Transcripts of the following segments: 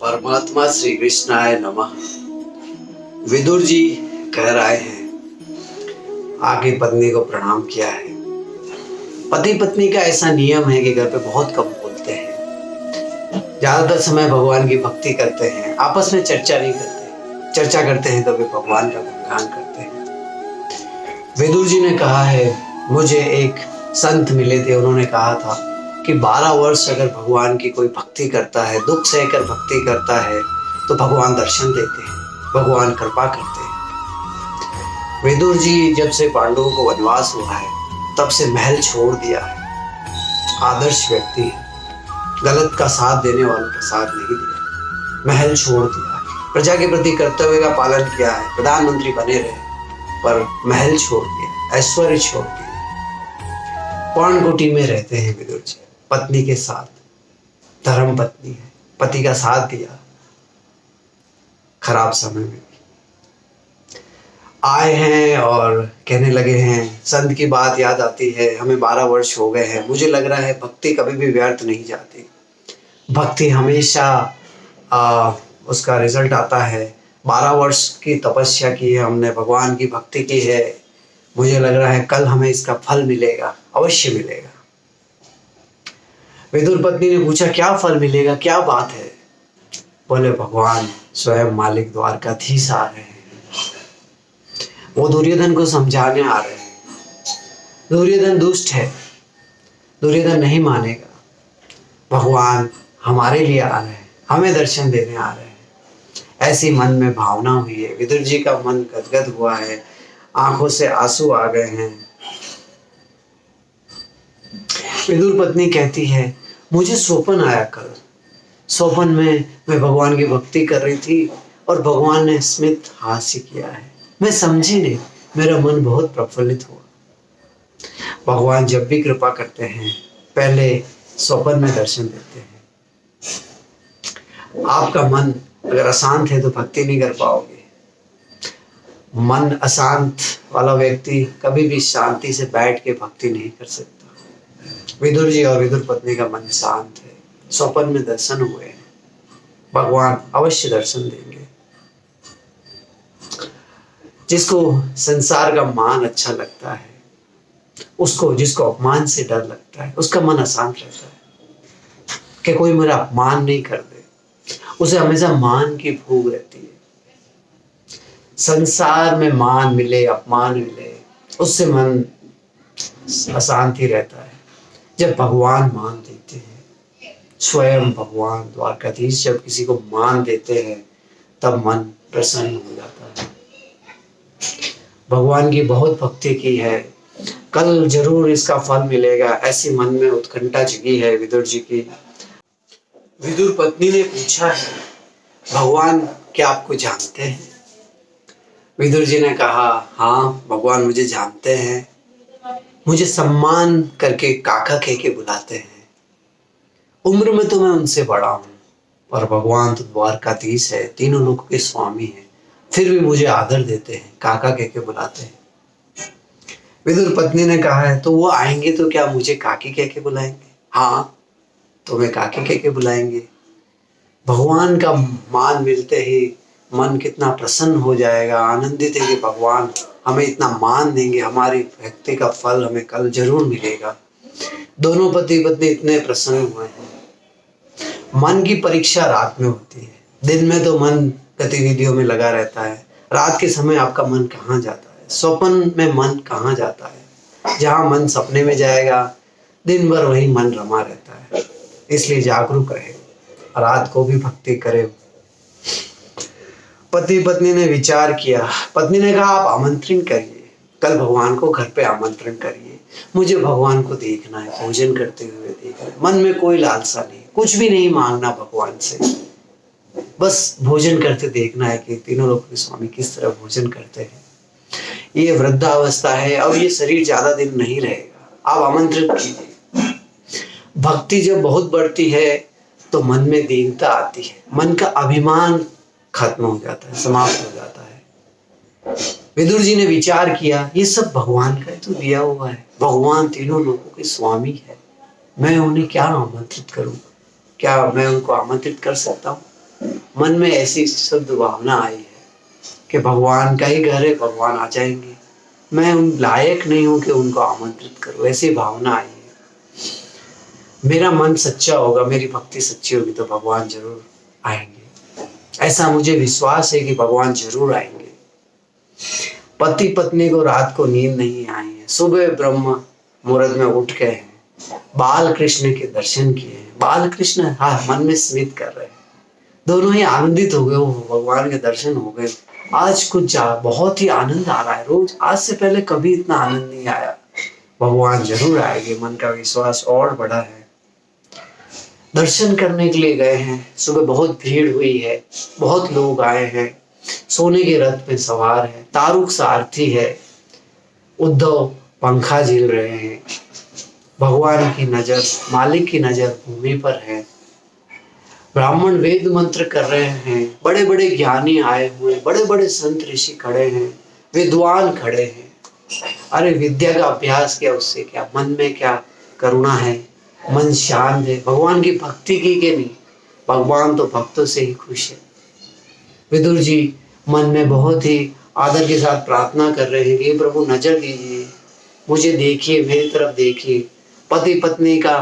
परमात्मा श्री कृष्णाय नमः। विदुर जी कह रहे हैं, आगे पत्नी को प्रणाम किया है। पति पत्नी का ऐसा नियम है कि घर पे बहुत कम बोलते हैं, ज्यादातर समय भगवान की भक्ति करते हैं, आपस में चर्चा नहीं करते। चर्चा करते हैं तो वे भगवान का गुणगान करते हैं। विदुर जी ने कहा है, मुझे एक संत मिले थे, उन्होंने कहा था कि 12 वर्ष अगर भगवान की कोई भक्ति करता है, दुख सहकर भक्ति करता है, तो भगवान दर्शन देते हैं, भगवान कृपा करते हैं। विदुर जी जब से पांडवों को वनवास हुआ है, तब से महल छोड़ दिया है। आदर्श व्यक्ति है, गलत का साथ देने वालों का साथ नहीं दिया, महल छोड़ दिया है, प्रजा के प्रति कर्तव्य का पालन किया है, प्रधानमंत्री बने रहे, पर महल छोड़ दिया, ऐश्वर्य छोड़ दिया। पर्णकुटी में रहते हैं विदुर जी, पत्नी के साथ, धर्म पत्नी है, पति का साथ दिया खराब समय में भी। आए हैं और कहने लगे हैं, संत की बात याद आती है, हमें 12 वर्ष हो गए हैं, मुझे लग रहा है भक्ति कभी भी व्यर्थ नहीं जाती, भक्ति हमेशा उसका रिजल्ट आता है। 12 वर्ष की तपस्या की है हमने, भगवान की भक्ति की है, मुझे लग रहा है कल हमें इसका फल मिलेगा, अवश्य मिलेगा। विदुर पत्नी ने पूछा, क्या फल मिलेगा, क्या बात है? बोले, भगवान स्वयं मालिक द्वारकाधीश आ रहे हैं, वो दुर्योधन को समझाने आ रहे हैं। दुर्योधन दुष्ट है, दुर्योधन नहीं मानेगा, भगवान हमारे लिए आ रहे हैं, हमें दर्शन देने आ रहे हैं। ऐसी मन में भावना हुई है, विदुर जी का मन गदगद हुआ है, आंखों से आंसू आ गए हैं। विदुर पत्नी कहती है, मुझे स्वप्न आया कल, स्वप्न में मैं भगवान की भक्ति कर रही थी और भगवान ने स्मित हास्य किया है, मैं समझी नहीं, मेरा मन बहुत प्रफुल्लित हुआ। भगवान जब भी कृपा करते हैं, पहले स्वप्न में दर्शन देते हैं। आपका मन अगर अशांत है तो भक्ति नहीं कर पाओगे। मन अशांत वाला व्यक्ति कभी भी शांति से बैठ के भक्ति नहीं कर सकता। विदुर जी और विदुर पत्नी का मन शांत है, स्वप्न में दर्शन हुए हैं, भगवान अवश्य दर्शन देंगे। जिसको संसार का मान अच्छा लगता है, उसको, जिसको अपमान से डर लगता है, उसका मन अशांत रहता है कि कोई मेरा अपमान नहीं कर दे, उसे हमेशा मान की भूख रहती है। संसार में मान मिले, अपमान मिले, उससे मन अशांत ही रहता है। जब भगवान मान देते हैं, स्वयं भगवान द्वारकाधीश जब किसी को मान देते हैं, तब मन प्रसन्न हो जाता है। भगवान की बहुत भक्ति की है, कल जरूर इसका फल मिलेगा, ऐसी मन में उत्कंठा जगी है विदुर जी की। विदुर पत्नी ने पूछा है, भगवान क्या आपको जानते हैं? विदुर जी ने कहा, हाँ भगवान मुझे जानते हैं, मुझे सम्मान करके काका कह के बुलाते हैं। उम्र में तो मैं उनसे बड़ा हूँ, पर भगवान तो द्वारकाधीश है, तीनों लोगों के स्वामी हैं, फिर भी मुझे आदर देते हैं, काका कह के बुलाते हैं। विदुर पत्नी ने कहा है, तो वो आएंगे तो क्या मुझे काकी कह के बुलाएंगे? हाँ, तुम्हें काकी कह के बुलाएंगे। भगवान का मान मिलते ही मन कितना प्रसन्न हो जाएगा, आनंदित है कि भगवान हमें इतना मान देंगे, हमारी भक्ति का फल हमें कल जरूर मिलेगा। दोनों पति पत्नी इतने प्रसन्न हुए हैं। मन की परीक्षा रात में होती है, दिन में तो मन गतिविधियों में लगा रहता है, रात के समय आपका मन कहाँ जाता है, स्वप्न में मन कहाँ जाता है? जहाँ मन सपने में जाएगा, दिन भर वही मन रमा रहता है। इसलिए जागरूक रहे, रात को भी भक्ति करे। पति पत्नी ने विचार किया, पत्नी ने कहा, आप आमंत्रण करिए, कल भगवान को घर पे आमंत्रण करिए, मुझे भगवान को देखना है, भोजन करते हुए देखना है। मन में कोई लालसा नहीं, कुछ भी नहीं मांगना भगवान से, बस भोजन करते देखना है कि तीनों लोगों के स्वामी किस तरह भोजन करते हैं। ये वृद्धावस्था है और ये शरीर ज्यादा दिन नहीं रहेगा, आप आमंत्रित कीजिए। भक्ति जब बहुत बढ़ती है तो मन में दीनता आती है, मन का अभिमान खत्म हो जाता है, समाप्त हो जाता है। विदुर जी ने विचार किया, ये सब भगवान का तो दिया हुआ है, भगवान तीनों लोगों के स्वामी है, मैं उन्हें क्या आमंत्रित करूं? क्या मैं उनको आमंत्रित कर सकता हूँ? मन में ऐसी शुद्ध भावना आई है कि भगवान का ही घर है, भगवान आ जाएंगे, मैं उन लायक नहीं हूं कि उनको आमंत्रित करूं, ऐसी भावना आई है। मेरा मन सच्चा होगा, मेरी भक्ति सच्ची होगी तो भगवान जरूर आएंगे। ऐसा मुझे विश्वास है कि भगवान जरूर आएंगे। पति पत्नी को रात को नींद नहीं आई है, सुबह ब्रह्म मुहूर्त में उठ गए हैं, बाल कृष्ण के दर्शन किए हैं। बाल कृष्ण हाँ मन में स्मित कर रहे हैं, दोनों ही आनंदित हो गए, भगवान के दर्शन हो गए। आज कुछ बहुत ही आनंद आ रहा है, रोज आज से पहले कभी इतना आनंद नहीं आया। भगवान जरूर आएंगे, मन का विश्वास और बड़ा है। दर्शन करने के लिए गए हैं, सुबह बहुत भीड़ हुई है, बहुत लोग आए हैं, सोने के रथ पे सवार है, तारुक सारथी है, उद्धव पंखा झेल रहे हैं। भगवान की नजर, मालिक की नजर भूमि पर है। ब्राह्मण वेद मंत्र कर रहे हैं, बड़े बड़े ज्ञानी आए हुए, बड़े बड़े संत ऋषि खड़े हैं, विद्वान खड़े हैं। अरे विद्या का अभ्यास किया, उससे क्या, मन में क्या करुणा है, मन शांत है। भगवान की भक्ति की के नहीं, भगवान तो भक्तों से ही खुश है। विदुर जी मन में बहुत ही आदर के साथ प्रार्थना कर रहे हैं कि प्रभु नजर दीजिए, मुझे देखिए, मेरी तरफ देखिए। पति पत्नी का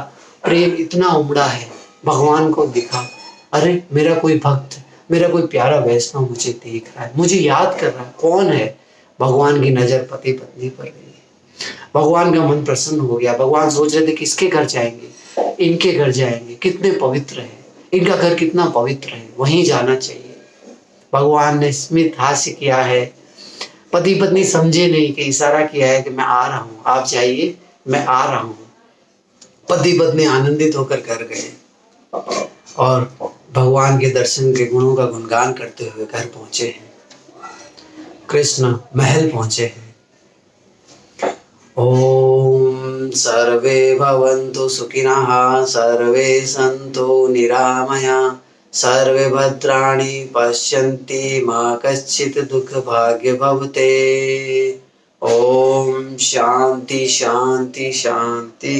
प्रेम इतना उमड़ा है, भगवान को दिखा, अरे मेरा कोई भक्त, मेरा कोई प्यारा वैष्णव मुझे देख रहा है, मुझे याद कर रहा है, कौन है। भगवान की नजर पति पत्नी पर रही है। भगवान का मन प्रसन्न हो गया। भगवान सोच रहे थे किसके घर जाएंगे, इनके घर जाएंगे, कितने पवित्र है, इनका घर कितना पवित्र है, वहीं जाना चाहिए। भगवान ने स्मित हास्य किया है। पति पत्नी समझे नहीं कि इशारा किया है कि मैं आ रहा हूँ, आप जाइए, मैं आ रहा हूँ। पति पत्नी आनंदित होकर घर गए और भगवान के दर्शन के गुणों का गुणगान करते हुए घर पहुंचे हैं, कृष्ण महल पहुंचे हैं। ओम सर्वे भवन्तु सुखिनः, सर्वे सन्तु निरामया, सर्वे भद्राणि पश्यन्ति, मा कश्चित् दुःखभाग्य भवते। ओम शांति शांति शांति।